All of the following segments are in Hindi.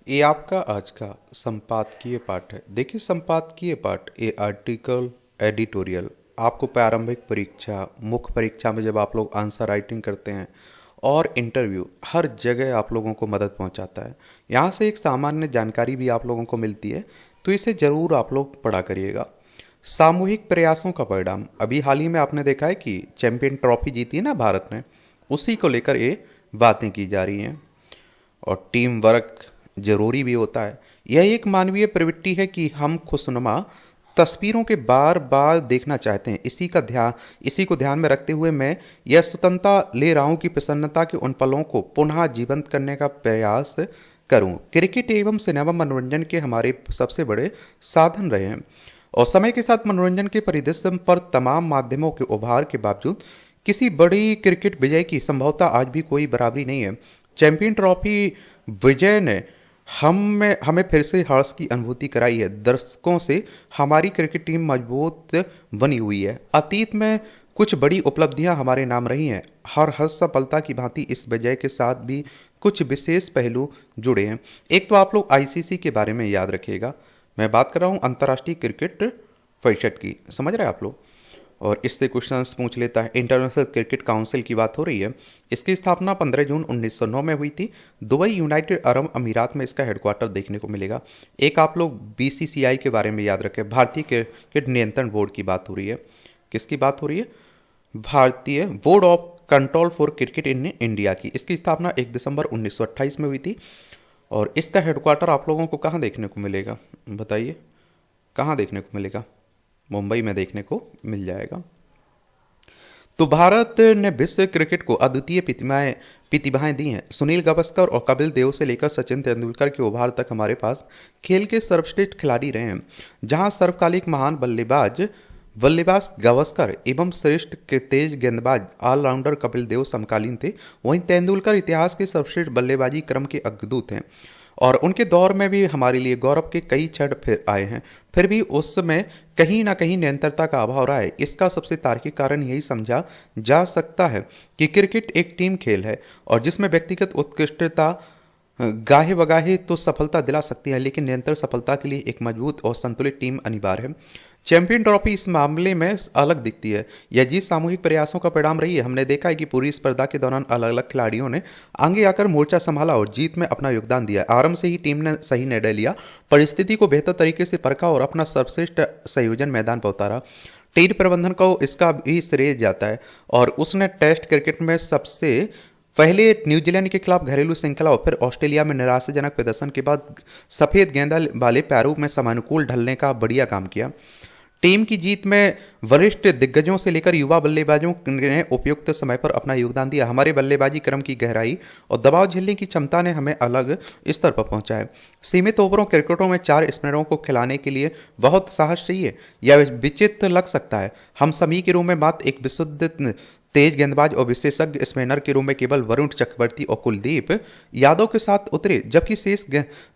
ये आपका आज का संपादकीय पाठ है। देखिए, संपादकीय पाठ ये आर्टिकल, एडिटोरियल आपको प्रारंभिक परीक्षा, मुख्य परीक्षा में जब आप लोग आंसर राइटिंग करते हैं और इंटरव्यू, हर जगह आप लोगों को मदद पहुंचाता है। यहाँ से एक सामान्य जानकारी भी आप लोगों को मिलती है, तो इसे ज़रूर आप लोग पढ़ा करिएगा। सामूहिक प्रयासों का परिणाम। अभी हाल ही में आपने देखा है कि चैंपियन ट्रॉफी जीती है ना भारत ने, उसी को लेकर ये बातें की जा रही हैं। और टीम वर्क जरूरी भी होता है। यह एक मानवीय प्रवृत्ति है कि हम खुशनुमा तस्वीरों के बार बार देखना चाहते हैं। इसी को ध्यान में रखते हुए मैं यह स्वतंत्रता ले रहा हूं कि प्रसन्नता के उन पलों को पुनः जीवंत करने का प्रयास करूं। क्रिकेट एवं सिनेमा मनोरंजन के हमारे सबसे बड़े साधन रहे हैं और समय के साथ मनोरंजन के परिदृश्य पर तमाम माध्यमों के उभार के बावजूद किसी बड़ी क्रिकेट विजय की संभवतः आज भी कोई बराबरी नहीं है। चैंपियन ट्रॉफी विजय ने हमें फिर से हर्ष की अनुभूति कराई है। दर्शकों से हमारी क्रिकेट टीम मजबूत बनी हुई है। अतीत में कुछ बड़ी उपलब्धियां हमारे नाम रही हैं। हर सफलता की भांति इस विजय के साथ भी कुछ विशेष पहलू जुड़े हैं। एक तो आप लोग आईसीसी के बारे में याद रखिएगा, मैं बात कर रहा हूँ अंतर्राष्ट्रीय क्रिकेट परिषद की, समझ रहे हैं आप लोग। और इससे क्वेश्चंस पूछ लेता है। इंटरनेशनल क्रिकेट काउंसिल की बात हो रही है। इसकी स्थापना 15 जून 1909 में हुई थी। दुबई, यूनाइटेड अरब अमीरात में इसका हेडक्वार्टर देखने को मिलेगा। एक आप लोग बीसीसीआई के बारे में याद रखें, भारतीय क्रिकेट नियंत्रण बोर्ड की बात हो रही है। किसकी बात हो रही है? भारतीय board of control for cricket in India की। इसकी स्थापना 1 दिसंबर 1928 में हुई थी। और इसका हेडक्वार्टर आप लोगों को कहाँ देखने को मिलेगा, बताइए कहाँ देखने को मिलेगा? मुंबई में देखने को मिल जाएगा। तो भारत ने विश्व क्रिकेट को अद्वितीय प्रतिभाएं दी हैं। सुनील गावस्कर और कपिल देव से लेकर सचिन तेंदुलकर के उभार तक हमारे पास खेल के सर्वश्रेष्ठ खिलाड़ी रहे हैं। जहां सर्वकालिक महान बल्लेबाज गावस्कर एवं श्रेष्ठ के तेज गेंदबाज ऑलराउंडर कपिल देव समकालीन थे, वहीं तेंदुलकर इतिहास के सर्वश्रेष्ठ बल्लेबाजी क्रम के अग्रदूत हैं। और उनके दौर में भी हमारे लिए गौरव के कई क्षण फिर आए हैं। फिर भी उस समय कहीं ना कहीं निरंतरता का अभाव रहा है। इसका सबसे तार्किक कारण यही समझा जा सकता है कि क्रिकेट एक टीम खेल है और जिसमें व्यक्तिगत उत्कृष्टता गाहे बगाहे तो सफलता दिला सकती है, लेकिन निरंतर सफलता के लिए एक मजबूत और संतुलित टीम अनिवार्य है। चैंपियन ट्रॉफी इस मामले में अलग दिखती है। यह जीत सामूहिक प्रयासों का परिणाम रही है। हमने देखा है कि पूरी स्पर्धा के दौरान अलग अलग खिलाड़ियों ने आगे आकर मोर्चा संभाला और जीत में अपना योगदान दिया। आरंभ से ही टीम ने सही निर्णय लिया, परिस्थिति को बेहतर तरीके से परखा और अपना सर्वश्रेष्ठ संयोजन मैदान पर उतारा। टीम प्रबंधन को इसका भी श्रेय जाता है और उसने टेस्ट क्रिकेट में सबसे पहले न्यूजीलैंड के खिलाफ घरेलू श्रृंखला और फिर ऑस्ट्रेलिया में निराशाजनक प्रदर्शन के बाद सफेद गेंदा वाले पैरों में समानुकूल ढलने का बढ़िया काम किया। टीम की जीत में वरिष्ठ दिग्गजों से लेकर युवा बल्लेबाजों ने उपयुक्त समय पर अपना योगदान दिया। हमारे बल्लेबाजी क्रम की गहराई और दबाव झेलने की क्षमता ने हमें अलग स्तर पर पहुंचा है। सीमित ओवरों क्रिकेटों में 4 स्पिनरों को खिलाने के लिए बहुत साहस चाहिए। यह विचित्र लग सकता है। हम सभी के रूम में मात्र एक विशुद्ध तेज गेंदबाज और विशेषज्ञ स्पिनर के रूप में केवल वरुण चक्रवर्ती और कुलदीप यादव के साथ उतरे, जबकि शेष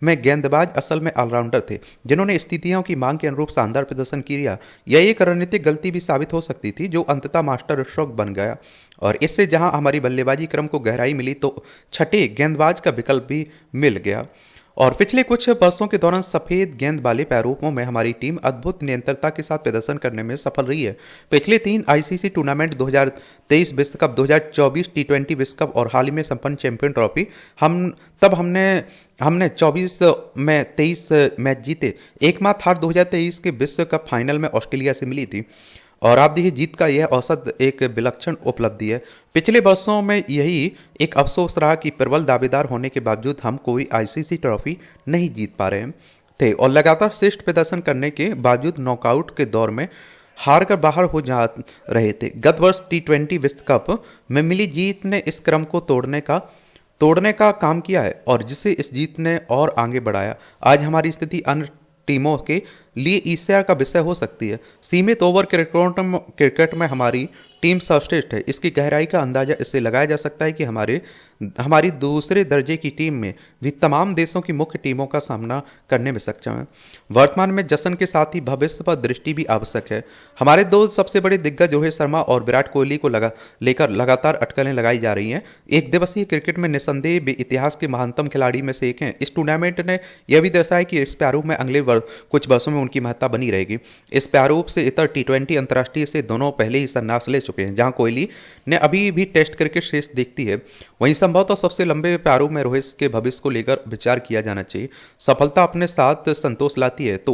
में गेंदबाज असल में ऑलराउंडर थे जिन्होंने स्थितियों की मांग के अनुरूप शानदार प्रदर्शन किया। यह एक रणनीतिक गलती भी साबित हो सकती थी जो अंततः मास्टर स्ट्रोक बन गया और इससे जहां हमारी बल्लेबाजी क्रम को गहराई मिली तो छठे गेंदबाज का विकल्प भी मिल गया। और पिछले कुछ वर्षों के दौरान सफेद गेंद वाले प्रारूपों में हमारी टीम अद्भुत निरंतरता के साथ प्रदर्शन करने में सफल रही है। पिछले 3 आईसीसी टूर्नामेंट 2023 विश्व कप, 2024 टी20 विश्व कप और हाल ही में संपन्न चैंपियन ट्रॉफी, हमने 24 में 23 मैच जीते। एकमात्र हार 2023 के विश्व कप फाइनल में ऑस्ट्रेलिया से मिली थी और आप देखिए जीत का यह औसत एक विलक्षण उपलब्धि है। पिछले वर्षों में यही एक अफसोस रहा कि प्रबल दावेदार होने के बावजूद हम कोई आईसीसी ट्रॉफी नहीं जीत पा रहे थे और लगातार श्रेष्ठ प्रदर्शन करने के बावजूद नॉकआउट के दौर में हार कर बाहर हो जा रहे थे। गत वर्ष टी20 विश्व कप में मिली जीत ने इस क्रम को तोड़ने का काम किया है और जिसे इस जीत ने और आगे बढ़ाया। आज हमारी स्थिति अन्य टीमों के लिए ईर्ष्या का विषय हो सकती है। सीमित ओवर क्रिकेट में हमारी टीम सर्वश्रेष्ठ है। इसकी गहराई का अंदाजा इससे लगाया जा सकता है कि हमारी दूसरे दर्जे की टीम में भी तमाम देशों की मुख्य टीमों का सामना करने में सक्षम है। वर्तमान में जश्न के साथ ही भविष्य पर दृष्टि भी आवश्यक है। हमारे दो सबसे बड़े दिग्गज रोहित शर्मा और विराट कोहली को लेकर लगातार अटकलें लगाई जा रही हैं। एक दिवसीय क्रिकेट में निस्संदेह भी इतिहास के महानतम खिलाड़ी में से एक हैं। इस टूर्नामेंट ने यह भी दर्शाया कि इस प्रारूप में अगले कुछ वर्षों में उनकी महत्ता बनी रहेगी। इस प्रारूप से इतर टी20 अंतर्राष्ट्रीय से दोनों पहले ही संन्यास ले चुके हैं। जहां कोहली ने अभी भी टेस्ट क्रिकेट श्रेष्ठ देखती है, वहीं संभवतः सबसे लंबे प्रारूप में रोहित के भविष्य को लेकर विचार किया जाना चाहिए। सफलता अपने साथ संतोष लाती है तो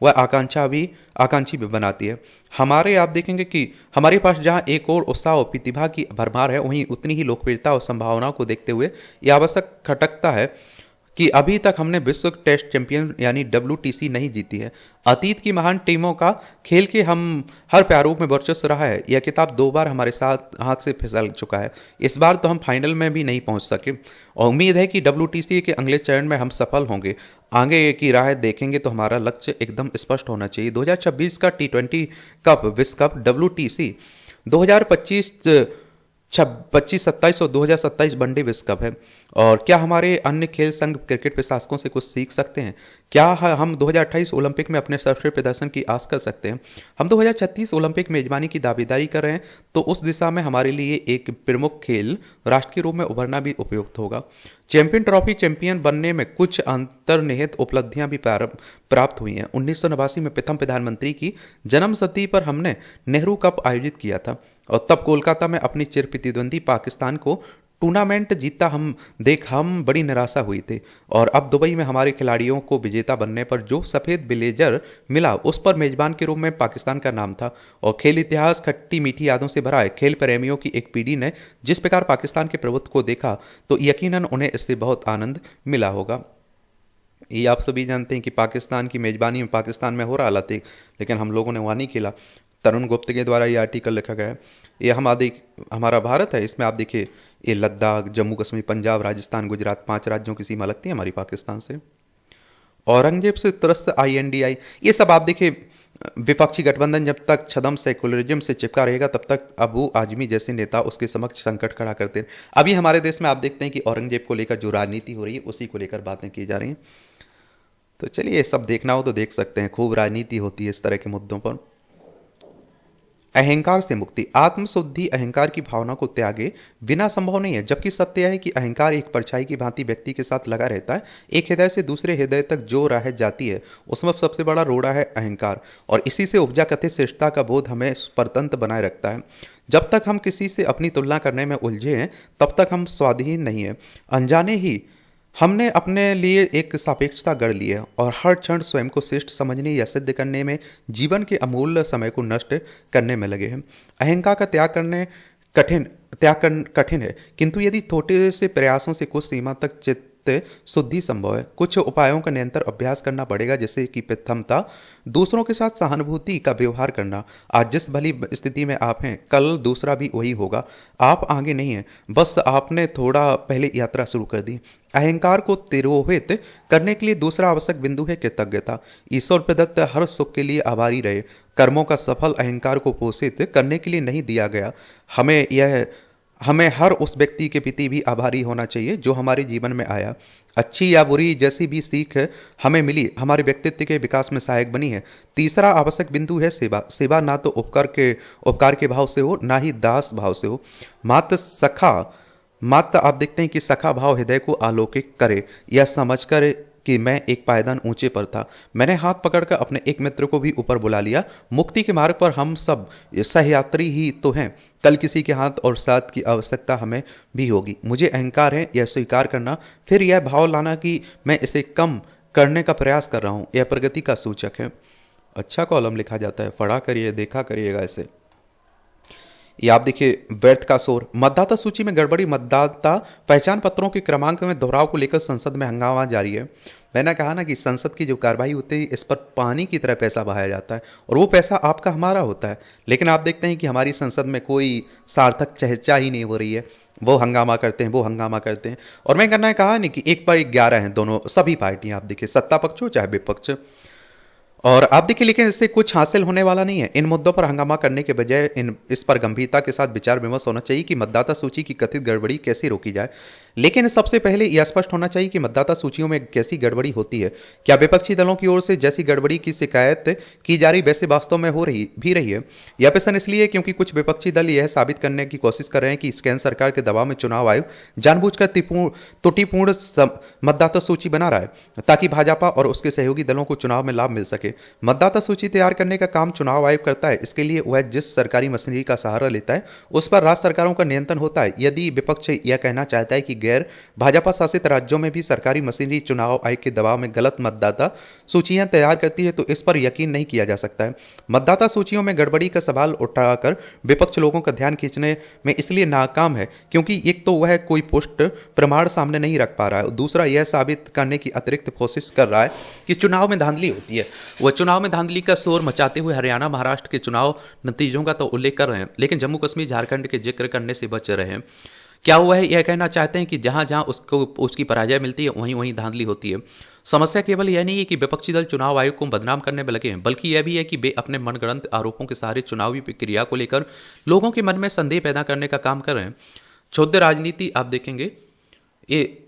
वह आकांक्षी भी बनाती है। हमारे आप देखेंगे कि हमारे पास जहां एक और उत्साह और प्रतिभा की भरमार है, वहीं उतनी ही लोकप्रियता और संभावनाओं को देखते हुए यह आवश्यक खटकता है कि अभी तक हमने विश्व टेस्ट चैंपियन यानी WTC नहीं जीती है। अतीत की महान टीमों का खेल के हम हर प्रारूप में वर्चस्व रहा है। यह किताब 2 बार हमारे साथ हाथ से फिसल चुका है। इस बार तो हम फाइनल में भी नहीं पहुंच सके और उम्मीद है कि WTC के अगले चरण में हम सफल होंगे। आगे की राह देखेंगे तो हमारा लक्ष्य एकदम स्पष्ट होना चाहिए। 2026 का T20 कप विश्व कप WTC 2025 27 और 2027 वनडे विश्व कप है। और क्या हमारे अन्य खेल संघ क्रिकेट प्रशासकों से कुछ सीख सकते हैं? क्या हम 2028 ओलंपिक में अपने सर्वश्रेष्ठ प्रदर्शन की आस कर सकते हैं? हम 2036 ओलंपिक मेजबानी की दावेदारी कर रहे हैं तो उस दिशा में हमारे लिए एक प्रमुख खेल राष्ट्र के रूप में उभरना भी उपयुक्त होगा। चैंपियन ट्रॉफी चैंपियन बनने में कुछ अंतर्निहित उपलब्धियां भी प्राप्त हुई हैं। 1989 में प्रथम प्रधानमंत्री की जन्म शती पर हमने नेहरू कप आयोजित किया था और तब कोलकाता में अपनी चिर प्रतिद्वंदी पाकिस्तान को टूर्नामेंट जीता हम बड़ी निराशा हुई थी। और अब दुबई में हमारे खिलाड़ियों को विजेता बनने पर जो सफ़ेद ब्लेजर मिला उस पर मेजबान के रूप में पाकिस्तान का नाम था। और खेल इतिहास खट्टी मीठी यादों से भरा है। खेल प्रेमियों की एक पीढ़ी ने जिस प्रकार पाकिस्तान के प्रभुत्व को देखा तो यकीनन उन्हें इससे बहुत आनंद मिला होगा। ये आप सभी जानते हैं कि पाकिस्तान की मेजबानी में पाकिस्तान में हो रहा हालात, लेकिन हम लोगों ने वहाँ नहीं खेला। तरुण गुप्त के द्वारा ये आर्टिकल लिखा गया है। ये हमारा भारत है, इसमें आप देखिए ये लद्दाख, जम्मू कश्मीर, पंजाब, राजस्थान, गुजरात 5 राज्यों की सीमा लगती है हमारी पाकिस्तान से। औरंगजेब से त्रस्त INDI, ये सब आप देखिए विपक्षी गठबंधन जब तक छदम सेकुलरिज्म से चिपका रहेगा तब तक अबू आजमी जैसे नेता उसके समक्ष संकट खड़ा करते हैं। अभी हमारे देश में आप देखते हैं कि औरंगजेब को लेकर जो राजनीति हो रही है उसी को लेकर बातें की जा रही हैं। तो चलिए ये सब देखना हो तो देख सकते हैं, खूब राजनीति होती है इस तरह के मुद्दों पर। अहंकार से मुक्ति, आत्मशुद्धि अहंकार की भावना को त्यागे बिना संभव नहीं है। जबकि सत्य है कि अहंकार एक परछाई की भांति व्यक्ति के साथ लगा रहता है। एक हृदय से दूसरे हृदय तक जो राह जाती है उसमें सबसे बड़ा रोड़ा है अहंकार, और इसी से उपजा कथित श्रेष्ठता का बोध हमें परतंत्र बनाए रखता है। जब तक हम किसी से अपनी तुलना करने में उलझे हैं तब तक हम स्वाधीन नहीं है। अनजाने ही हमने अपने लिए एक सापेक्षता गढ़ ली है और हर क्षण स्वयं को श्रेष्ठ समझने या सिद्ध करने में जीवन के अमूल्य समय को नष्ट करने में लगे हैं। अहंकार का त्याग कठिन है, किंतु यदि छोटे से प्रयासों से कुछ सीमा तक चित्त शुद्धि संभव है। कुछ उपायों का निरंतर अभ्यास करना पड़ेगा, जैसे कि प्रथमता दूसरों के साथ सहानुभूति का व्यवहार करना। आज जिस भली स्थिति में आप हैं कल दूसरा भी वही होगा। आप आगे नहीं हैं, बस आपने थोड़ा पहले यात्रा शुरू कर दी। अहंकार को तिरोहित करने के लिए दूसरा आवश्यक बिंदु है कृतज्ञता। ईश्वर प्रदत्त हर सुख के लिए आभारी रहे। कर्मों का सफल अहंकार को पोषित करने के लिए नहीं दिया गया। हमें हर उस व्यक्ति के प्रति भी आभारी होना चाहिए जो हमारे जीवन में आया। अच्छी या बुरी जैसी भी सीख हमें मिली हमारे व्यक्तित्व के विकास में सहायक बनी है। तीसरा आवश्यक बिंदु है सेवा। सेवा ना तो उपकार के भाव से हो, ना ही दास भाव से हो। मात्र आप देखते हैं कि सखा भाव हृदय को आलोकित करे। यह समझकर कि मैं एक पायदान ऊंचे पर था, मैंने हाथ पकड़कर अपने एक मित्र को भी ऊपर बुला लिया। मुक्ति के मार्ग पर हम सब सहयात्री ही तो हैं। कल किसी के हाथ और साथ की आवश्यकता हमें भी होगी। मुझे अहंकार है यह स्वीकार करना, फिर यह भाव लाना कि मैं इसे कम करने का प्रयास कर रहा हूँ। यह प्रगति का सूचक है। अच्छा कॉलम लिखा जाता है, पढ़ा करिए, देखा करिएगा ऐसे। ये आप देखिए व्यर्थ का शोर, मतदाता सूची में गड़बड़ी, मतदाता पहचान पत्रों के क्रमांक में दोहराव को लेकर संसद में हंगामा जारी है। मैंने कहा ना कि संसद की जो कार्रवाई होती है इस पर पानी की तरह पैसा बहाया जाता है और वो पैसा आपका हमारा होता है। लेकिन आप देखते हैं कि हमारी संसद में कोई सार्थक चर्चा ही नहीं हो रही है। वो हंगामा करते हैं, वो हंगामा करते हैं। और मैं कहना कहा नहीं कि 1 पर 11 हैं दोनों, सभी पार्टियां आप देखिए, सत्ता पक्ष हो चाहे विपक्ष। और आप देखिए, लेकिन इससे कुछ हासिल होने वाला नहीं है। इन मुद्दों पर हंगामा करने के बजाय इस पर गंभीरता के साथ विचार विमर्श होना चाहिए कि मतदाता सूची की कथित गड़बड़ी कैसे रोकी जाए। लेकिन सबसे पहले यह स्पष्ट होना चाहिए कि मतदाता सूचियों में कैसी गड़बड़ी होती है। क्या विपक्षी दलों की ओर से जैसी गड़बड़ी की शिकायत की जा रही वैसे वास्तव में हो रही भी रही है? यह प्रश्न इसलिए क्योंकि कुछ विपक्षी दल यह साबित करने की कोशिश कर रहे हैं कि केंद्र सरकार के दबाव में चुनाव आयोग जानबूझकर त्रुटिपूर्ण मतदाता सूची बना रहा है ताकि भाजपा और उसके सहयोगी दलों को चुनाव में लाभ मिल सके। मतदाता सूची तैयार करने का काम चुनाव आयोग करता है। इसके लिए वह जिस सरकारी मशीनरी का सहारा लेता है उस पर राज्य सरकारों का नियंत्रण होता है। यदि विपक्ष यह कहना चाहता है कि गैर भाजपा शासित राज्यों में भी सरकारी मशीनरी चुनाव आयोग के दबाव में गलत मतदाता सूचियां तैयार करती है तो इस पर यकीन नहीं किया जा सकता है। मतदाता सूचियों में गड़बड़ी का सवाल उठाकर विपक्ष लोगों का ध्यान खींचने में इसलिए नाकाम है क्योंकि एक तो वह कोई पुष्ट प्रमाण सामने नहीं रख पा रहा है, दूसरा यह साबित करने की अतिरिक्त कोशिश कर रहा है कि चुनाव में धांधली होती है। वह चुनाव में धांधली का शोर मचाते हुए हरियाणा महाराष्ट्र के चुनाव नतीजों का तो उल्लेख कर रहे हैं लेकिन जम्मू कश्मीर झारखंड के जिक्र करने से बच रहे हैं। क्या हुआ है, यह कहना चाहते हैं कि जहां जहां उसको उसकी पराजय मिलती है वहीं वहीं धांधली होती है। समस्या केवल यह नहीं है कि विपक्षी दल चुनाव आयोग को बदनाम करने में लगे हैं, बल्कि यह भी है कि वे अपने मनगढ़ंत आरोपों के सहारे चुनावी प्रक्रिया को लेकर लोगों के मन में संदेह पैदा करने का काम कर रहे हैं। क्षुद्र राजनीति आप देखेंगे, ये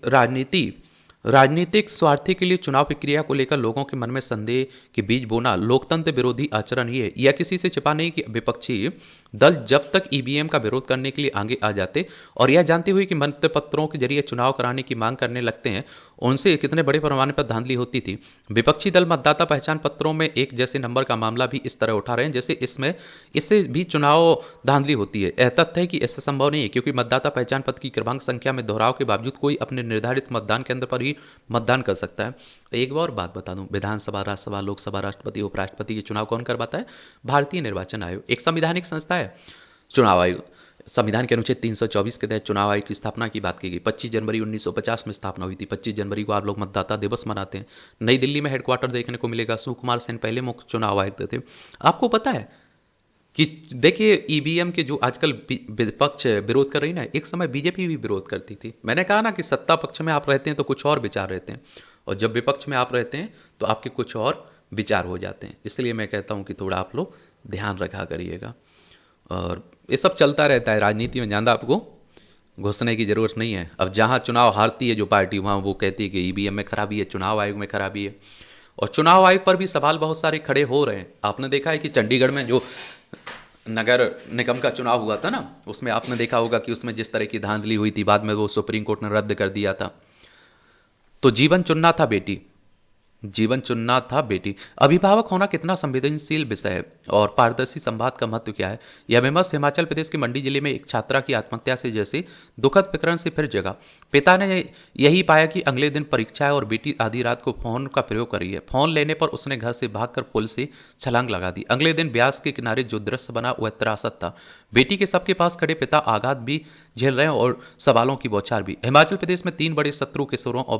राजनीतिक स्वार्थी के लिए चुनाव प्रक्रिया को लेकर लोगों के मन में संदेह के बीज बोना लोकतंत्र विरोधी आचरण ही है। यह किसी से छिपा नहीं कि विपक्षी दल जब तक ईवीएम का विरोध करने के लिए आगे आ जाते और यह जानते हुए कि मंत्र पत्रों के जरिए चुनाव कराने की मांग करने लगते हैं, उनसे कितने बड़े पैमाने पर धांधली होती थी। विपक्षी दल मतदाता पहचान पत्रों में एक जैसे नंबर का मामला भी इस तरह उठा रहे हैं जैसे इससे भी चुनाव धांधली होती है। यह तथ्य है कि ऐसा संभव नहीं है क्योंकि मतदाता पहचान पत्र की क्रमांक संख्या में दोहराव के बावजूद कोई अपने निर्धारित मतदान केंद्र पर ही मतदान कर सकता है। एक और बात बता दूं, विधानसभा, राज्यसभा, लोकसभा, राष्ट्रपति, उपराष्ट्रपति के चुनाव कौन करवाता है? भारतीय निर्वाचन आयोग, एक संवैधानिक संस्था है। चुनाव आयोग संविधान के अनुच्छेद 324 के तहत चुनाव आयोग की स्थापना की बात की गई। 25 जनवरी 1950 में स्थापना हुई थी। 25 जनवरी को आप लोग मतदाता दिवस मनाते हैं। नई दिल्ली में हेडक्वार्टर देखने को मिलेगा। सुकुमार सेन पहले मुख्य चुनाव आयुक्त थे। आपको पता है कि देखिए ईवीएम के जो आजकल विपक्ष विरोध कर रही ना, एक समय बीजेपी भी विरोध करती थी। मैंने कहा ना कि सत्ता पक्ष में आप रहते हैं तो कुछ और विचार रहते हैं और जब विपक्ष में आप रहते हैं तो आपके कुछ और विचार हो जाते हैं। इसलिए मैं कहता हूं कि थोड़ा आप लोग ध्यान रखा करिएगा। और ये सब चलता रहता है राजनीति में, ज़्यादा आपको घुसने की जरूरत नहीं है। अब जहां चुनाव हारती है जो पार्टी, वहां वो कहती है कि ईवीएम में खराबी है, चुनाव आयोग में खराबी है। और चुनाव आयोग पर भी सवाल बहुत सारे खड़े हो रहे हैं। आपने देखा है कि चंडीगढ़ में जो नगर निगम का चुनाव हुआ था ना, उसमें आपने देखा होगा कि उसमें जिस तरह की धांधली हुई थी, बाद में वो सुप्रीम कोर्ट ने रद्द कर दिया था। तो जीवन चुनना था बेटी, जीवन चुनना था बेटी। अभिभावक होना कितना संवेदनशील विषय है और पारदर्शी संवाद का महत्व क्या है, यह विमर्श हिमाचल प्रदेश के मंडी जिले में एक छात्रा की आत्महत्या से जैसे दुखद प्रकरण से फिर जगा। पिता ने यही पाया कि अगले दिन परीक्षा है और बेटी आधी रात को फोन का प्रयोग कर रही है। फोन लेने पर उसने घर से भागकर पुल से छलांग लगा दी। अगले दिन ब्यास के किनारे जो दृश्य बना वह त्रासद था। बेटी के सबके पास खड़े पिता आघात भी झेल रहे हैं और सवालों की बौछार भी। हिमाचल प्रदेश में 3 बड़े शत्रु किशोरों और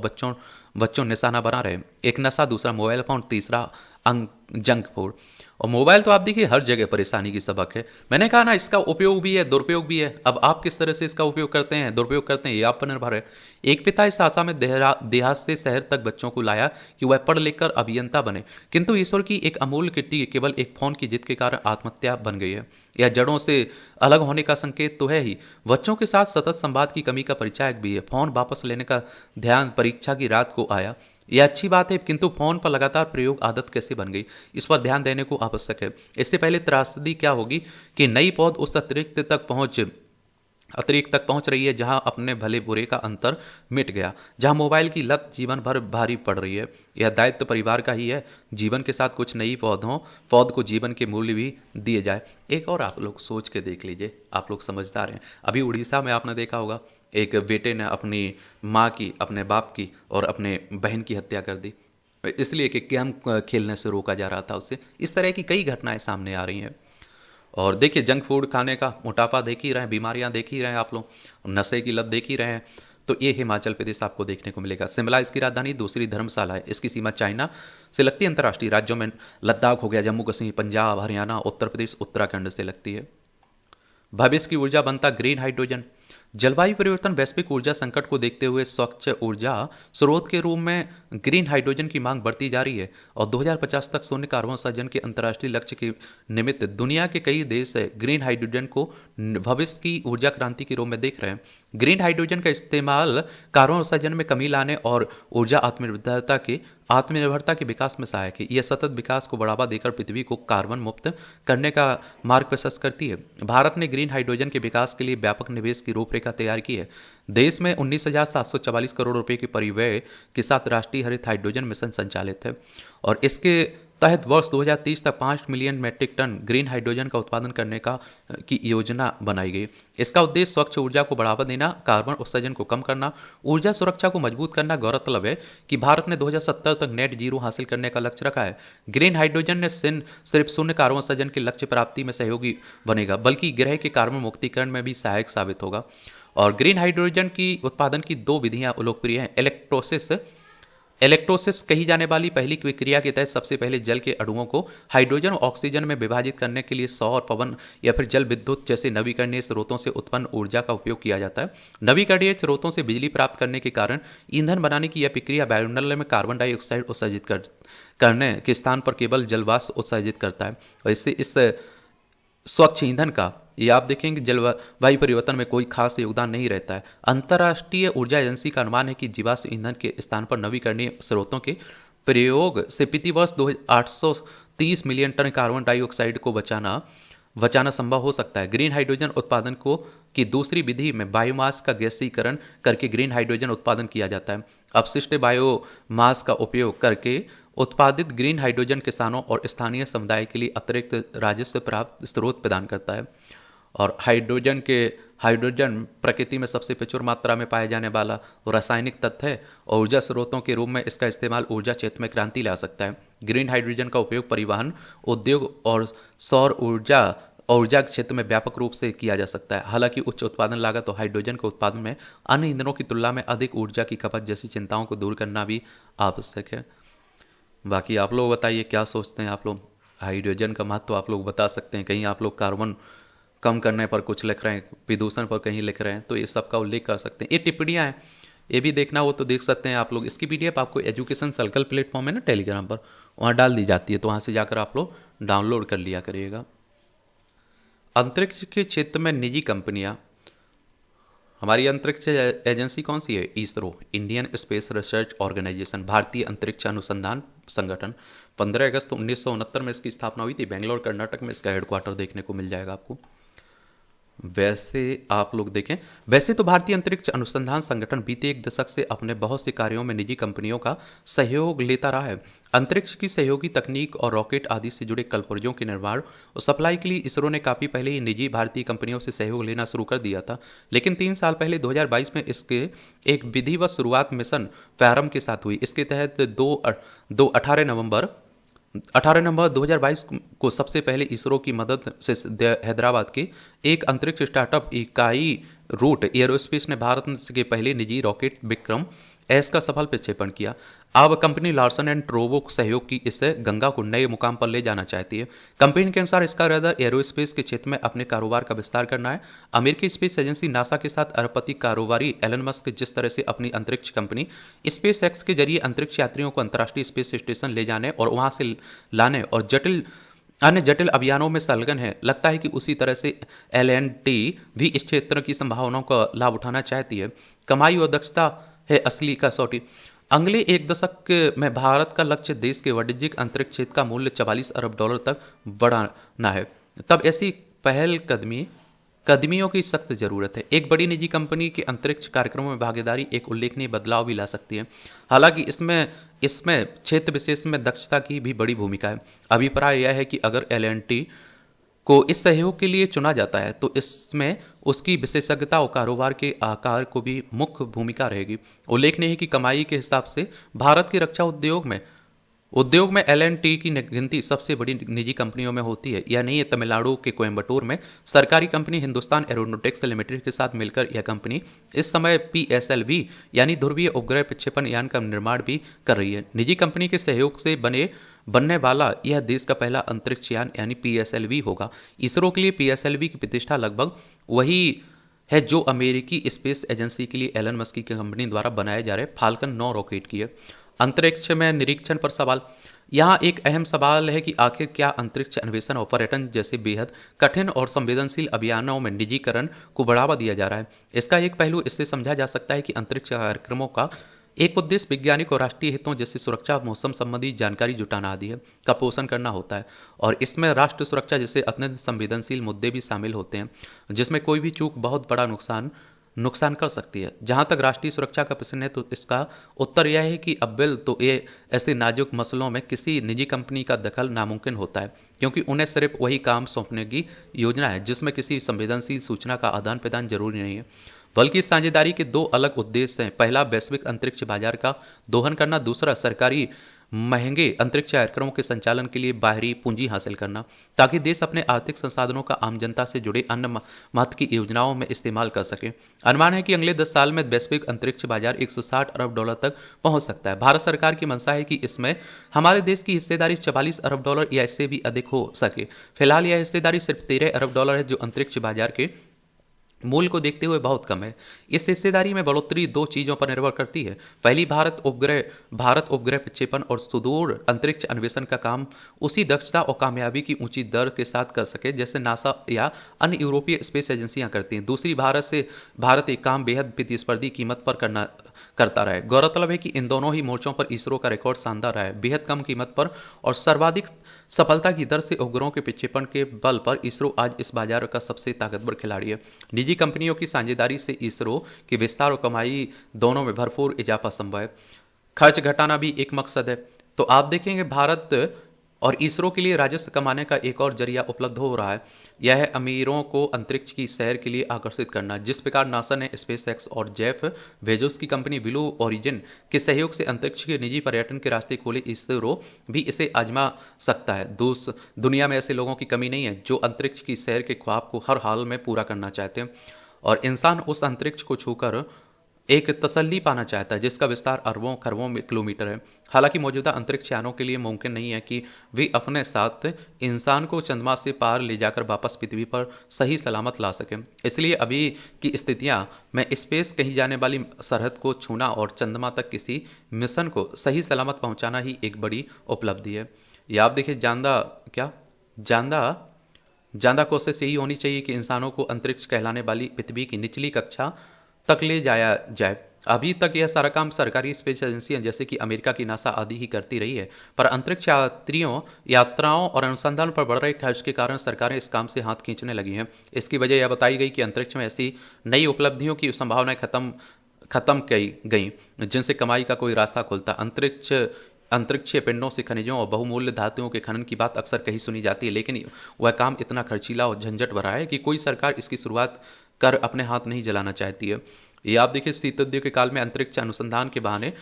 बच्चों निशाना बना रहे हैं। एक नशा, दूसरा मोबाइल फोन, तीसरा जंक फूड। और मोबाइल तो आप देखिए हर जगह परेशानी की सबक है। मैंने कहा ना, इसका उपयोग भी है, दुरुपयोग भी है। अब आप किस तरह से इसका उपयोग करते हैं, दुरुपयोग करते हैं, ये आप पर निर्भर है। एक पिता इस आशा में देहात से शहर तक बच्चों को लाया कि वह पढ़ लिख कर अभियंता बने, किंतु ईश्वर की एक अमूल्य किट्टी केवल एक फोन की जिद के कारण आत्महत्या बन गई है। यह जड़ों से अलग होने का संकेत तो है ही, बच्चों के साथ सतत संवाद की कमी का परिचायक भी है। फोन वापस लेने का ध्यान परीक्षा की रात को आया, यह अच्छी बात है, किंतु फोन पर लगातार प्रयोग आदत कैसे बन गई, इस पर ध्यान देने को आवश्यक है। इससे पहले त्रासदी क्या होगी कि नई पौध उस अतिरिक्त तक पहुंच रही है जहां अपने भले बुरे का अंतर मिट गया, जहां मोबाइल की लत जीवन भर भारी पड़ रही है। यह दायित्व परिवार का ही है, जीवन के साथ कुछ नई पौध को जीवन के मूल्य भी दिए जाए। एक और आप लोग सोच के देख लीजिए, आप लोग समझदार हैं। अभी उड़ीसा में आपने देखा होगा एक बेटे ने अपनी माँ की, अपने बाप की और अपने बहन की हत्या कर दी, इसलिए कि गेम खेलने से रोका जा रहा था उससे। इस तरह की कई घटनाएं सामने आ रही हैं। और देखिए जंक फूड खाने का मोटापा देख ही रहे हैं, बीमारियां देख ही रहे हैं आप लोग, नशे की लत देख ही रहे हैं। तो ये हिमाचल प्रदेश आपको देखने को मिलेगा। शिमला इसकी राजधानी, दूसरी धर्मशाला है। इसकी सीमा चाइना से लगती है। अंतर्राष्ट्रीय राज्यों में लद्दाख हो गया, जम्मू कश्मीर, पंजाब, हरियाणा, उत्तर प्रदेश, उत्तराखंड से लगती है। भविष्य की ऊर्जा बनता ग्रीन हाइड्रोजन। जलवायु परिवर्तन वैश्विक ऊर्जा संकट को देखते हुए स्वच्छ ऊर्जा स्रोत के रूप में ग्रीन हाइड्रोजन की मांग बढ़ती जा रही है और 2050 तक शून्य कार्बन उत्सर्जन के अंतर्राष्ट्रीय लक्ष्य के निमित्त दुनिया के कई देश ग्रीन हाइड्रोजन को भविष्य की ऊर्जा क्रांति के रूप में देख रहे हैं। ग्रीन हाइड्रोजन का इस्तेमाल कार्बन उत्सर्जन में कमी लाने और ऊर्जा आत्मनिर्भरता के विकास में सहायक है। यह सतत विकास को बढ़ावा देकर पृथ्वी को कार्बन मुक्त करने का मार्ग प्रशस्त करती है। भारत ने ग्रीन हाइड्रोजन के विकास के लिए व्यापक निवेश की रूपरेखा तैयार की है। देश में 19,744 करोड़ रुपए के परिव्यय के साथ राष्ट्रीय हरित हाइड्रोजन मिशन संचालित है और इसके तहत वर्ष 2030 तक 5 million metric tonne green hydrogen का उत्पादन करने की योजना बनाई गई। इसका उद्देश्य स्वच्छ ऊर्जा को बढ़ावा देना, कार्बन उत्सर्जन को कम करना, ऊर्जा सुरक्षा को मजबूत करना। गौरतलब है कि भारत ने 2070 तक नेट जीरो हासिल करने का लक्ष्य रखा है। ग्रीन हाइड्रोजन ने सिर्फ शून्य कार्बन उत्सर्जन के लक्ष्य प्राप्ति में सहयोगी बनेगा, बल्कि ग्रह के कार्बन मुक्तिकरण में भी सहायक साबित होगा। और ग्रीन हाइड्रोजन की उत्पादन की दो विधियां लोकप्रिय हैं। इलेक्ट्रोसिस कही जाने वाली पहली क्रिया के तहत सबसे पहले जल के अणुओं को हाइड्रोजन और ऑक्सीजन में विभाजित करने के लिए सौर, पवन या फिर जल विद्युत जैसे नवीकरणीय स्रोतों से उत्पन्न ऊर्जा का उपयोग किया जाता है। नवीकरणीय स्रोतों से बिजली प्राप्त करने के कारण ईंधन बनाने की यह प्रक्रिया वायुमंडल में कार्बन डाइऑक्साइड उत्सर्जित करने के स्थान पर केवल जलवाष्प उत्सर्जित करता है और इससे इस स्वच्छ ईंधन का, ये आप देखेंगे, जलवायु परिवर्तन में कोई खास योगदान नहीं रहता है। अंतर्राष्ट्रीय ऊर्जा एजेंसी का अनुमान है कि जीवाश्म ईंधन के स्थान पर नवीकरणीय स्रोतों के प्रयोग से प्रति वर्ष 830 मिलियन टन कार्बन डाइऑक्साइड को बचाना संभव हो सकता है। ग्रीन हाइड्रोजन उत्पादन की दूसरी विधि में बायोमास का गैसीकरण करके ग्रीन हाइड्रोजन उत्पादन किया जाता है। अपशिष्ट बायोमास का उपयोग करके उत्पादित ग्रीन हाइड्रोजन किसानों और स्थानीय समुदाय के लिए अतिरिक्त राजस्व प्राप्त स्रोत प्रदान करता है। और हाइड्रोजन प्रकृति में सबसे प्रचुर मात्रा में पाए जाने वाला रासायनिक तत्व है और ऊर्जा स्रोतों के रूप में इसका इस्तेमाल ऊर्जा क्षेत्र में क्रांति ला सकता है। ग्रीन हाइड्रोजन का उपयोग परिवहन, उद्योग और सौर ऊर्जा क्षेत्र में व्यापक रूप से किया जा सकता है। हालांकि उच्च उत्पादन लागत और हाइड्रोजन के उत्पादन में अन्य ईंधनों की तुलना में अधिक ऊर्जा की खपत जैसी चिंताओं को दूर करना भी आवश्यक है। बाकी आप लोग बताइए क्या सोचते हैं आप लोग। हाइड्रोजन का महत्व आप लोग बता सकते हैं। कहीं आप लोग कार्बन कम करने पर कुछ लिख रहे हैं, प्रदूषण पर कहीं लिख रहे हैं, तो ये सब का उल्लेख कर सकते हैं। ये टिप्पणियाँ हैं, ये भी देखना हो तो देख सकते हैं आप लोग। इसकी पीडीएफ आपको एजुकेशन सर्कल प्लेटफॉर्म है ना टेलीग्राम पर, वहाँ डाल दी जाती है, तो वहाँ से जाकर आप लोग डाउनलोड कर लिया करिएगा। अंतरिक्ष के क्षेत्र में निजी कंपनियां, हमारी अंतरिक्ष एजेंसी कौन सी है? ISRO, Indian space research organisation, भारतीय अंतरिक्ष अनुसंधान संगठन। 15 अगस्त 1969 में इसकी स्थापना हुई थी। बेंगलोर कर्नाटक में इसका हेडक्वार्टर देखने को मिल जाएगा आपको। वैसे आप लोग देखें, वैसे तो भारतीय अंतरिक्ष अनुसंधान संगठन बीते एक दशक से अपने बहुत से कार्यों में निजी कंपनियों का सहयोग लेता रहा है। अंतरिक्ष की सहयोगी तकनीक और रॉकेट आदि से जुड़े कलपुर्जों के निर्माण और सप्लाई के लिए इसरो ने काफ़ी पहले ही निजी भारतीय कंपनियों से सहयोग लेना शुरू कर दिया था। लेकिन 3 साल पहले 2022 में इसके एक विधिवत शुरुआत मिशन प्रारंभ के साथ हुई। इसके तहत 18 नवंबर 2022 को सबसे पहले इसरो की मदद से हैदराबाद के एक अंतरिक्ष स्टार्टअप इकाई रूट एरोस्पेस ने भारत के पहले निजी रॉकेट विक्रम एस का सफल प्रक्षेपण किया। अब कंपनी लार्सन एंड ट्रोबो सहयोग की इससे गंगा को नए मुकाम पर ले जाना चाहती है। कंपनी के अनुसार इसका इरादा एरोस्पेस के क्षेत्र में अपने कारोबार का विस्तार करना है। अमेरिकी स्पेस एजेंसी नासा के साथ अरबपति कारोबारी एलन मस्क जिस तरह से अपनी अंतरिक्ष कंपनी स्पेस एक्स के जरिए अंतरिक्ष यात्रियों को अंतर्राष्ट्रीय स्पेस स्टेशन ले जाने और वहां से लाने और अन्य जटिल अभियानों में संलग्न है, लगता है कि उसी तरह से L&T भी इस क्षेत्र की संभावनाओं का लाभ उठाना चाहती है। कमाई और दक्षता है असली कसौटी। अगले एक दशक में भारत का लक्ष्य देश के वाणिज्यिक अंतरिक्ष क्षेत्र का मूल्य 44 अरब डॉलर तक बढ़ाना है। तब ऐसी पहल कदमियों की सख्त जरूरत है। एक बड़ी निजी कंपनी के अंतरिक्ष कार्यक्रमों में भागीदारी एक उल्लेखनीय बदलाव भी ला सकती है। हालांकि इसमें क्षेत्र विशेष में दक्षता की भी बड़ी भूमिका है। अभिप्राय यह है कि अगर L&T को इस सहयोग के लिए चुना जाता है तो इसमें उसकी विशेषज्ञता और कारोबार के आकार को भी मुख्य भूमिका रहेगी। उल्लेखनीय है कि कमाई के हिसाब से भारत की रक्षा उद्योग में L&T की गिनती सबसे बड़ी निजी कंपनियों में होती है। यह नहीं है तमिलनाडु के कोयम्बटूर में सरकारी कंपनी हिंदुस्तान एरोनॉटिक्स लिमिटेड के साथ मिलकर यह कंपनी इस समय PSLV यानी ध्रुवीय उपग्रह प्रक्षेपण यान का निर्माण भी कर रही है। निजी कंपनी के सहयोग से बनने वाला यह देश का पहला अंतरिक्ष यान यानी PSLV होगा। इसरो के लिए PSLV की प्रतिष्ठा लगभग वही है जो अमेरिकी स्पेस एजेंसी के लिए एलन मस्क की कंपनी द्वारा बनाए जा रहे फाल्कन 9 रॉकेट की है। अंतरिक्ष में निरीक्षण पर सवाल। यहाँ एक अहम सवाल है कि आखिर क्या अंतरिक्ष अन्वेषण और पर्यटन जैसे बेहद कठिन और संवेदनशील अभियानों में निजीकरण को बढ़ावा दिया जा रहा है। इसका एक पहलू इससे समझा जा सकता है कि अंतरिक्ष कार्यक्रमों का एक उद्देश्य वैज्ञानिक और राष्ट्रीय हितों जैसे सुरक्षा, मौसम संबंधी जानकारी जुटाना आदि है का पोषण करना होता है, और इसमें राष्ट्र सुरक्षा जैसे अत्यंत संवेदनशील मुद्दे भी शामिल होते हैं, जिसमें कोई भी चूक बहुत बड़ा नुकसान कर सकती है। जहां तक राष्ट्रीय सुरक्षा का प्रश्न है तो इसका उत्तर यह है कि अव्वल तो ये ऐसे नाजुक मसलों में किसी निजी कंपनी का दखल नामुमकिन होता है, क्योंकि उन्हें सिर्फ वही काम सौंपने की योजना है जिसमें किसी संवेदनशील सूचना का आदान प्रदान जरूरी नहीं है। बल्कि इस साझेदारी के दो अलग उद्देश्य हैं। पहला वैश्विक अंतरिक्ष बाजार का दोहन करना, दूसरा सरकारी महंगे अंतरिक्ष कार्यक्रमों के संचालन के लिए बाहरी पूंजी हासिल करना, ताकि देश अपने आर्थिक संसाधनों का आम जनता से जुड़े अन्य महत्व की योजनाओं में इस्तेमाल कर सके। अनुमान है कि अगले 10 साल में वैश्विक अंतरिक्ष बाजार 160 अरब डॉलर तक पहुंच सकता है। भारत सरकार की मंशा है कि इसमें हमारे देश की हिस्सेदारी 44 अरब डॉलर या इससे भी अधिक हो सके। फिलहाल यह हिस्सेदारी सिर्फ 13 अरब डॉलर है, जो अंतरिक्ष बाजार के मूल्य को देखते हुए बहुत कम है। इस हिस्सेदारी में बढ़ोतरी दो चीजों पर निर्भर करती है। पहली, भारत उपग्रह प्रक्षेपण और सुदूर अंतरिक्ष अन्वेषण का काम उसी दक्षता और कामयाबी की ऊंची दर के साथ कर सके जैसे नासा या अन्य यूरोपीय स्पेस एजेंसियां करती हैं। दूसरी, भारत एक काम बेहद प्रतिस्पर्धी कीमत पर करता रहा है। गौरतलब है कि इन दोनों ही मोर्चों पर इसरो का रिकॉर्ड शानदार रहा है। बेहद कम कीमत पर और सर्वाधिक सफलता की दर से उपग्रहों के प्रक्षेपण के बल पर इसरो आज इस बाजार का सबसे ताकतवर खिलाड़ी है। निजी कंपनियों की साझेदारी से इसरो के विस्तार और कमाई दोनों में भरपूर इजाफा संभव है। खर्च घटाना भी एक मकसद है। तो आप देखेंगे भारत और इसरो के लिए राजस्व कमाने का एक और जरिया उपलब्ध हो रहा है। यह है अमीरों को अंतरिक्ष की सैर के लिए आकर्षित करना। जिस प्रकार नासा ने स्पेस एक्स और जेफ बेजोस की कंपनी ब्लू ओरिजिन के सहयोग से अंतरिक्ष के निजी पर्यटन के रास्ते खोले, इसरो भी इसे आजमा सकता है। दुनिया में ऐसे लोगों की कमी नहीं है जो अंतरिक्ष की सैर के ख्वाब को हर हाल में पूरा करना चाहते हैं, और इंसान उस अंतरिक्ष को छूकर एक तसल्ली पाना चाहता है जिसका विस्तार अरबों खरबों किलोमीटर है। हालांकि मौजूदा अंतरिक्ष यानों के लिए मुमकिन नहीं है कि वे अपने साथ इंसान को चंद्रमा से पार ले जाकर वापस पृथ्वी पर सही सलामत ला सकें। इसलिए अभी की स्थितियां में स्पेस कहीं जाने वाली सरहद को छूना और चंद्रमा तक किसी मिशन को सही सलामत पहुंचाना ही एक बड़ी उपलब्धि है। या आप देखिए जानदा कोशिश यही होनी चाहिए कि इंसानों को अंतरिक्ष कहलाने वाली पृथ्वी की निचली कक्षा तक ले जाया जाए। अभी तक यह सारा काम सरकारी स्पेस एजेंसियां जैसे कि अमेरिका की नासा आदि ही करती रही है, पर अंतरिक्ष यात्राओं और अनुसंधान पर बढ़ रहे खर्च के कारण सरकारें इस काम से हाथ खींचने लगी हैं। इसकी वजह यह बताई गई कि अंतरिक्ष में ऐसी नई उपलब्धियों की संभावनाएं खत्म की गई जिनसे कमाई का कोई रास्ता खुलता। अंतरिक्षीय पिंडों से खनिजों और बहुमूल्य धातुओं के खनन की बात अक्सर कहीं सुनी जाती है, लेकिन वह काम इतना खर्चीला और झंझट भरा है कि कोई सरकार इसकी शुरुआत कर अपने हाथ नहीं जलाना चाहती है। ये आप देखिए शीत युद्ध के काल में अंतरिक्ष अनुसंधान के बहाने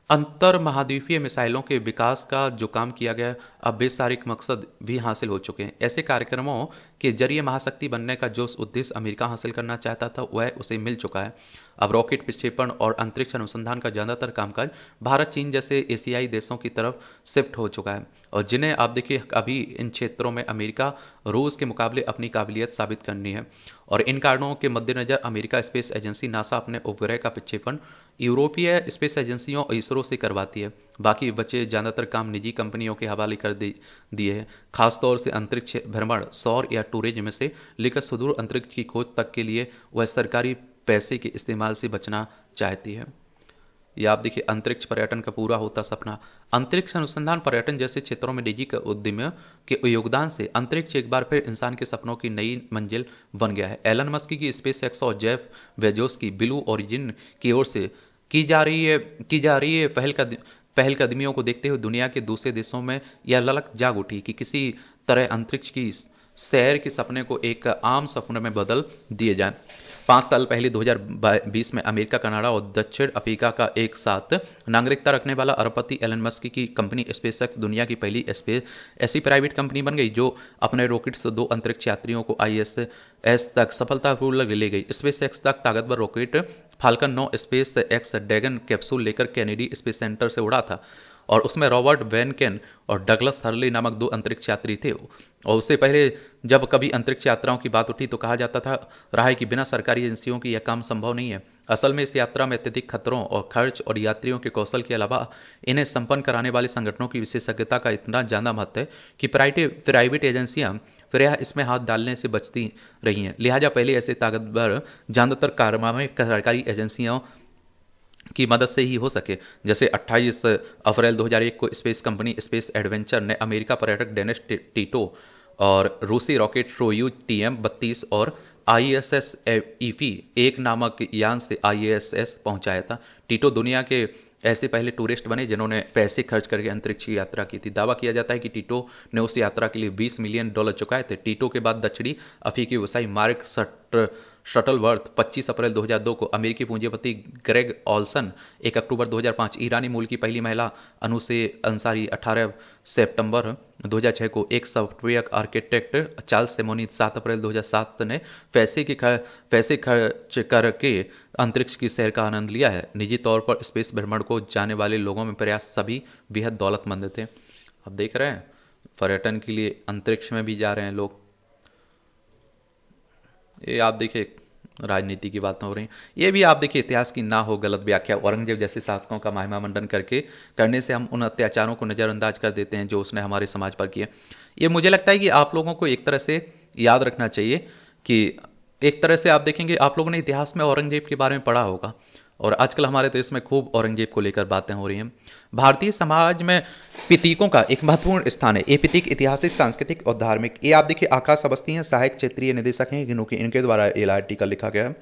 अंतर महाद्वीपीय मिसाइलों के विकास का जो काम किया गया, अब बेसारिक मकसद भी हासिल हो चुके हैं। ऐसे कार्यक्रमों के जरिए महाशक्ति बनने का जो उद्देश्य अमेरिका हासिल करना चाहता था वह उसे मिल चुका है। अब रॉकेट प्रक्षेपण और अंतरिक्ष अनुसंधान का ज़्यादातर कामकाज भारत, चीन जैसे एशियाई देशों की तरफ शिफ्ट हो चुका है, और जिन्हें आप देखिए अभी इन क्षेत्रों में अमेरिका रूस के मुकाबले अपनी काबिलियत साबित करनी है। और इन कारणों के मद्देनजर अमेरिका स्पेस एजेंसी नासा अपने उपग्रह का प्रक्षेपण यूरोपीय स्पेस एजेंसियों और इसरो से करवाती है। बाकी बचे ज़्यादातर काम निजी कंपनियों के हवाले कर दिए हैं। खासतौर से अंतरिक्ष भ्रमण, सौर या टूरिज्म से लेकर सुदूर अंतरिक्ष की खोज तक के लिए वह सरकारी पैसे के इस्तेमाल से बचना चाहती है। या आप देखिए अंतरिक्ष पर्यटन का पूरा होता सपना। अंतरिक्ष अनुसंधान, पर्यटन जैसे क्षेत्रों में निजी उद्यमियों के योगदान से अंतरिक्ष एक बार फिर इंसान के सपनों की नई मंजिल बन गया है। एलन मस्क की स्पेस एक्स और जेफ बेजोस की ब्लू ओरिजिन की ओर से की जा रही है पहलकदमियों को देखते हुए दुनिया के दूसरे देशों में यह ललक जाग उठी कि किसी तरह अंतरिक्ष की सैर के सपने को एक आम सपने में बदल दिए जाए। 5 साल पहले 2020 में अमेरिका, कनाडा और दक्षिण अफ्रीका का एक साथ नागरिकता रखने वाला अरबपति एलन मस्क की कंपनी स्पेसएक्स दुनिया की पहली ऐसी प्राइवेट कंपनी बन गई जो अपने रॉकेट से 2 अंतरिक्ष यात्रियों को ISS तक सफलतापूर्वक ले गई। स्पेसएक्स तक ताकतवर rocket falcon 9 space x dragon capsule लेकर कैनेडी स्पेस सेंटर से उड़ा था और उसमें रॉबर्ट वेनकेन और डगलस हर्ली नामक 2 अंतरिक्ष यात्री थे। और उससे पहले जब कभी अंतरिक्ष यात्राओं की बात उठी तो कहा जाता था रहा है कि बिना सरकारी एजेंसियों की यह काम संभव नहीं है। असल में इस यात्रा में अत्यधिक खतरों और खर्च और यात्रियों के कौशल के अलावा इन्हें संपन्न कराने वाले संगठनों की विशेषज्ञता का इतना ज़्यादा महत्व है कि प्राइवेट एजेंसियां प्रायः इसमें हाथ डालने से बचती रही हैं। लिहाजा पहले ऐसे ताकतवर ज़्यादातर कारनामे में सरकारी एजेंसियों की मदद से ही हो सके। जैसे 28 अप्रैल 2001 को स्पेस कंपनी स्पेस एडवेंचर ने अमेरिका पर्यटक डेनिस टीटो और रूसी रॉकेट सोयूज TM-32 और ISS EP-1 नामक यान से ISS पहुंचाया था। टीटो दुनिया के ऐसे पहले टूरिस्ट बने जिन्होंने पैसे खर्च करके अंतरिक्ष की यात्रा की थी। दावा किया जाता है कि टीटो ने उस यात्रा के लिए $20 मिलियन चुकाए थे। टीटो के बाद दक्षिणी अफ्रीकी व्यवसायी मार्क शटलवर्थ 25 अप्रैल 2002 को, अमेरिकी पूंजीपति ग्रेग ऑल्सन 1 अक्टूबर 2005, ईरानी मूल की पहली महिला अनुसे अंसारी 18 सितंबर 2006 को, एक सॉफ्टवेयर आर्किटेक्ट चार्ल्स सेमोनी 7 अप्रैल 2007 ने पैसे खर्च करके अंतरिक्ष की सैर का आनंद लिया है। निजी तौर पर स्पेस भ्रमण को जाने वाले लोगों में प्रयास सभी बेहद दौलतमंद थे। अब देख रहे हैं पर्यटन के लिए अंतरिक्ष में भी जा रहे हैं लोग। ये आप देखिए राजनीति की बातें हो रही हैं। ये भी आप देखिए इतिहास की ना हो गलत व्याख्या औरंगजेब जैसे शासकों का महिमा मंडन करने से हम उन अत्याचारों को नज़रअंदाज कर देते हैं जो उसने हमारे समाज पर किए। ये मुझे लगता है कि आप लोगों को एक तरह से याद रखना चाहिए कि एक तरह से आप देखेंगे, आप लोगों ने इतिहास में औरंगजेब के बारे में पढ़ा होगा और आजकल हमारे देश में खूब औरंगजेब को लेकर बातें हो रही हैं। भारतीय समाज में प्रतीकों का एक महत्वपूर्ण स्थान है। ये प्रतीक ऐतिहासिक, सांस्कृतिक और धार्मिक। ये आप देखिए आकाश अवस्थी हैं, सहायक क्षेत्रीय निदेशक हैं, इनके द्वारा ये आर्टिकल लिखा गया है।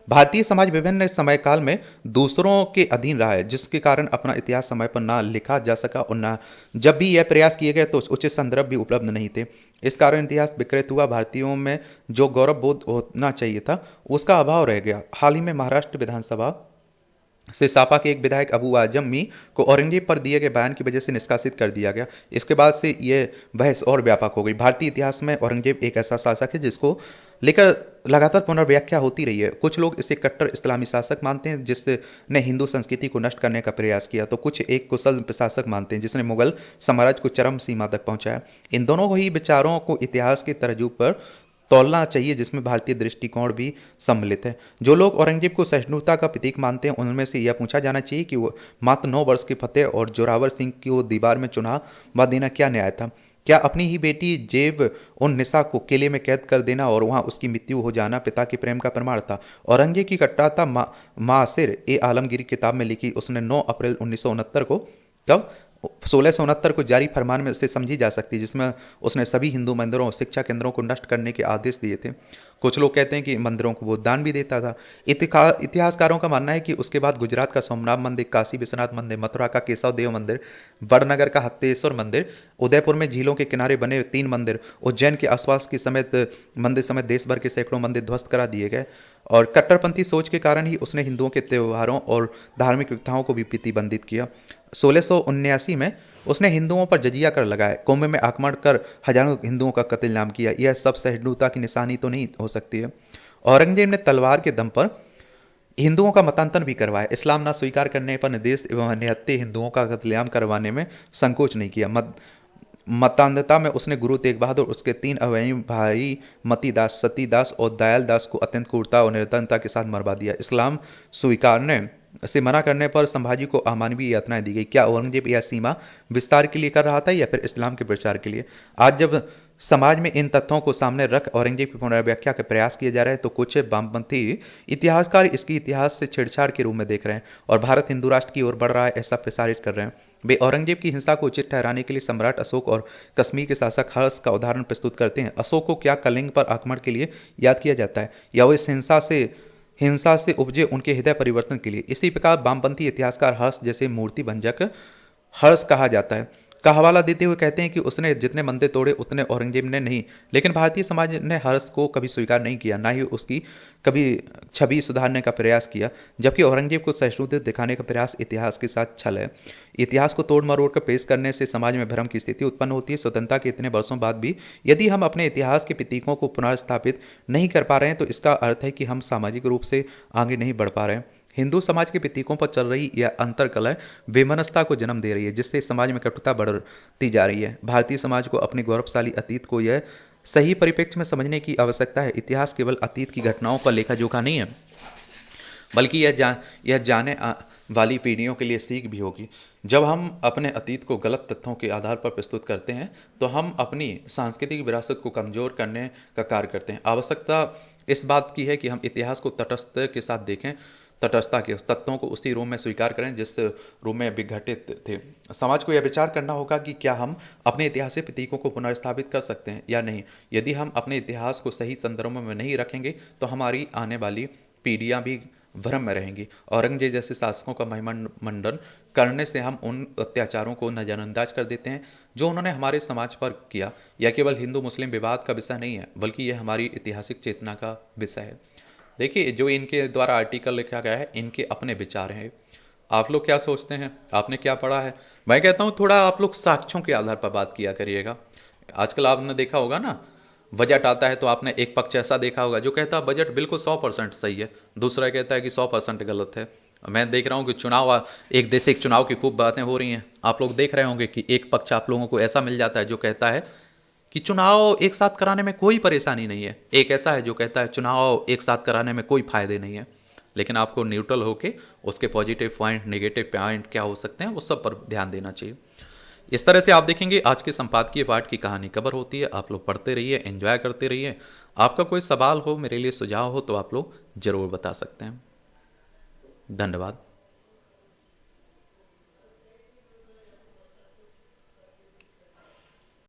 भारतीय समाज विभिन्न समय काल में दूसरों के अधीन रहा है, जिसके कारण अपना इतिहास समय पर ना लिखा जा सका और ना जब भी यह प्रयास किए गए तो उचित संदर्भ भी उपलब्ध नहीं थे। इस कारण इतिहास विकृत हुआ। भारतीयों में जो गौरव बोध होना चाहिए था उसका अभाव रह गया। हाल ही में महाराष्ट्र विधानसभा से सापा के एक विधायक अबू आजम मी को औरंगजेब पर दिए गए बयान की वजह से निष्कासित कर दिया गया। इसके बाद से यह बहस और व्यापक हो गई। भारतीय इतिहास में औरंगजेब एक ऐसा शासक है जिसको लेकर लगातार पुनर्व्याख्या होती रही है। कुछ लोग इसे कट्टर इस्लामी शासक मानते हैं जिसने हिंदू संस्कृति को नष्ट करने का प्रयास किया, तो कुछ एक कुशल प्रशासक मानते हैं जिसने मुगल साम्राज्य को चरम सीमा तक पहुंचाया। इन दोनों ही विचारों को इतिहास के तरजू पर तौलना चाहिए, जिसमें भारतीय दृष्टिकोण भी सम्मिलित है। जो लोग औरंगजेब को सहिष्णुता का प्रतीक मानते हैं उनमें से यह पूछा जाना चाहिए कि वो मात्र 9 वर्ष के फतेह और जोरावर सिंह को दीवार में चुनाव देना क्या न्याय था? क्या अपनी ही बेटी जेब उन निसा को किले में कैद कर देना और वहां उसकी मृत्यु हो जाना पिता के प्रेम का प्रमाण था? औरंगजेब की कट्टरता मासिर ए आलमगीर किताब में लिखी उसने 9 अप्रैल 1969 को, कब 1669 को जारी फरमान में से समझी जा सकती है, जिसमें उसने सभी हिंदू मंदिरों और शिक्षा केंद्रों को नष्ट करने के आदेश दिए थे। कुछ लोग कहते हैं कि मंदिरों को वो दान भी देता था। इतिहासकारों का मानना है कि उसके बाद गुजरात का सोमनाथ मंदिर, काशी विश्वनाथ मंदिर, मथुरा का केशव देव मंदिर, वड़नगर का हत्तेश्वर मंदिर, उदयपुर में झीलों के किनारे बने 3 मंदिर, उज्जैन के आसपास के मंदिर समेत देश भर के सैकड़ों मंदिर ध्वस्त करा दिए गए। और कट्टरपंथी सोच के कारण ही उसने हिंदुओं के त्योहारों और धार्मिक प्रथाओं को भी प्रतिबंधित किया। 1679 में उसने हिंदुओं पर जजिया कर लगाए, कुंभ में आक्रमण कर हजारों हिंदुओं का कत्लेआम किया। यह सब सहिष्णुता की निशानी तो नहीं हो सकती है। औरंगजेब ने तलवार के दम पर हिंदुओं का मतांतर भी करवाया। इस्लाम न स्वीकार करने पर निर्देश एवं निहत्थे हिंदुओं का कत्लेआम करवाने में संकोच नहीं किया। मतान्धता में उसने गुरु तेग बहादुर, उसके 3 अवयवी भाई मतीदास, सतीदास और दयाल दास को अत्यंत क्रूरता और निर्धनता के साथ मरवा दिया। इस्लाम स्वीकारने से मना करने पर संभाजी को अमानवीय यातनाएं दी गई। क्या औरंगजेब यह सीमा विस्तार के लिए कर रहा था या फिर इस्लाम के प्रचार के लिए? आज जब समाज में इन तथ्यों को सामने रख औरंगजेब की पुनर्व्याख्या के प्रयास किए जा रहे हैं तो कुछ वामपंथी इतिहासकार इसकी इतिहास से छेड़छाड़ के रूप में देख रहे हैं और भारत हिंदू राष्ट्र की ओर बढ़ रहा है ऐसा प्रसारित कर रहे हैं। वे औरंगजेब की हिंसा को उचित ठहराने के लिए सम्राट अशोक और कश्मीर के शासक हर्ष का उदाहरण प्रस्तुत करते हैं। अशोक को क्या कलिंग पर आक्रमण के लिए याद किया जाता है या वो इस हिंसा से उपजे उनके हृदय परिवर्तन के लिए? इसी प्रकार वामपंथी इतिहासकार हर्ष जैसे मूर्ति भंजक हर्ष कहा जाता है का हवाला देते हुए कहते हैं कि उसने जितने मंदिर तोड़े उतने औरंगजेब ने नहीं। लेकिन भारतीय समाज ने हर्ष को कभी स्वीकार नहीं किया, ना ही उसकी कभी छवि सुधारने का प्रयास किया, जबकि औरंगजेब को सहिष्णुता दिखाने का प्रयास इतिहास के साथ छल है। इतिहास को तोड़ मरोड़ कर पेश करने से समाज में भ्रम की स्थिति उत्पन्न होती है। स्वतंत्रता के इतने वर्षों बाद भी यदि हम अपने इतिहास के प्रतीकों को पुनर्स्थापित नहीं कर पा रहे हैं तो इसका अर्थ है कि हम सामाजिक रूप से आगे नहीं बढ़ पा रहे हैं। हिंदू समाज के प्रतीकों पर चल रही यह अंतर्कलह वैमनस्यता को जन्म दे रही है, जिससे समाज में कटुता बढ़ती जा रही है। भारतीय समाज को अपने गौरवशाली अतीत को यह सही परिप्रेक्ष्य में समझने की आवश्यकता है। इतिहास केवल अतीत की घटनाओं का लेखा जोखा नहीं है, बल्कि यह जाने वाली पीढ़ियों के लिए सीख भी होगी। जब हम अपने अतीत को गलत तथ्यों के आधार पर प्रस्तुत करते हैं तो हम अपनी सांस्कृतिक विरासत को कमज़ोर करने का कार्य करते हैं। आवश्यकता इस बात की है कि हम इतिहास को तटस्थ के साथ देखें, तटस्थता के तत्वों को उसी रूप में स्वीकार करें जिस रूप में विघटित थे। समाज को यह विचार करना होगा कि क्या हम अपने ऐतिहासिक प्रतीकों को पुनर्स्थापित कर सकते हैं या नहीं। यदि हम अपने इतिहास को सही संदर्भ में नहीं रखेंगे तो हमारी आने वाली पीढ़ियां भी भ्रम में रहेंगी। औरंगजेब जैसे शासकों का महिमामंडन करने से हम उन अत्याचारों को नजरअंदाज कर देते हैं जो उन्होंने हमारे समाज पर किया। यह केवल हिंदू मुस्लिम विवाद का विषय नहीं है, बल्कि यह हमारी ऐतिहासिक चेतना का विषय है। देखिए, जो इनके द्वारा आर्टिकल लिखा गया है, इनके अपने विचार हैं। आप लोग क्या सोचते हैं, आपने क्या पढ़ा है? मैं कहता हूँ थोड़ा आप लोग साक्ष्यों के आधार पर बात किया करिएगा। आजकल आपने देखा होगा ना, बजट आता है तो आपने एक पक्ष ऐसा देखा होगा जो कहता है बजट बिल्कुल 100% सही है, दूसरा कहता है कि 100% गलत है। मैं देख रहा हूँ कि चुनाव, एक देश एक चुनाव की खूब बातें हो रही हैं। आप लोग देख रहे होंगे कि एक पक्ष आप लोगों को ऐसा मिल जाता है जो कहता है कि चुनाव एक साथ कराने में कोई परेशानी नहीं है, एक ऐसा है जो कहता है चुनाव एक साथ कराने में कोई फायदे नहीं है। लेकिन आपको न्यूट्रल होके उसके पॉजिटिव पॉइंट, नेगेटिव पॉइंट क्या हो सकते हैं, उस सब पर ध्यान देना चाहिए। इस तरह से आप देखेंगे आज के संपादकीय पाठ की कहानी कवर होती है। आप लोग पढ़ते रहिए, एंजॉय करते रहिए। आपका कोई सवाल हो, मेरे लिए सुझाव हो तो आप लोग जरूर बता सकते हैं। धन्यवाद।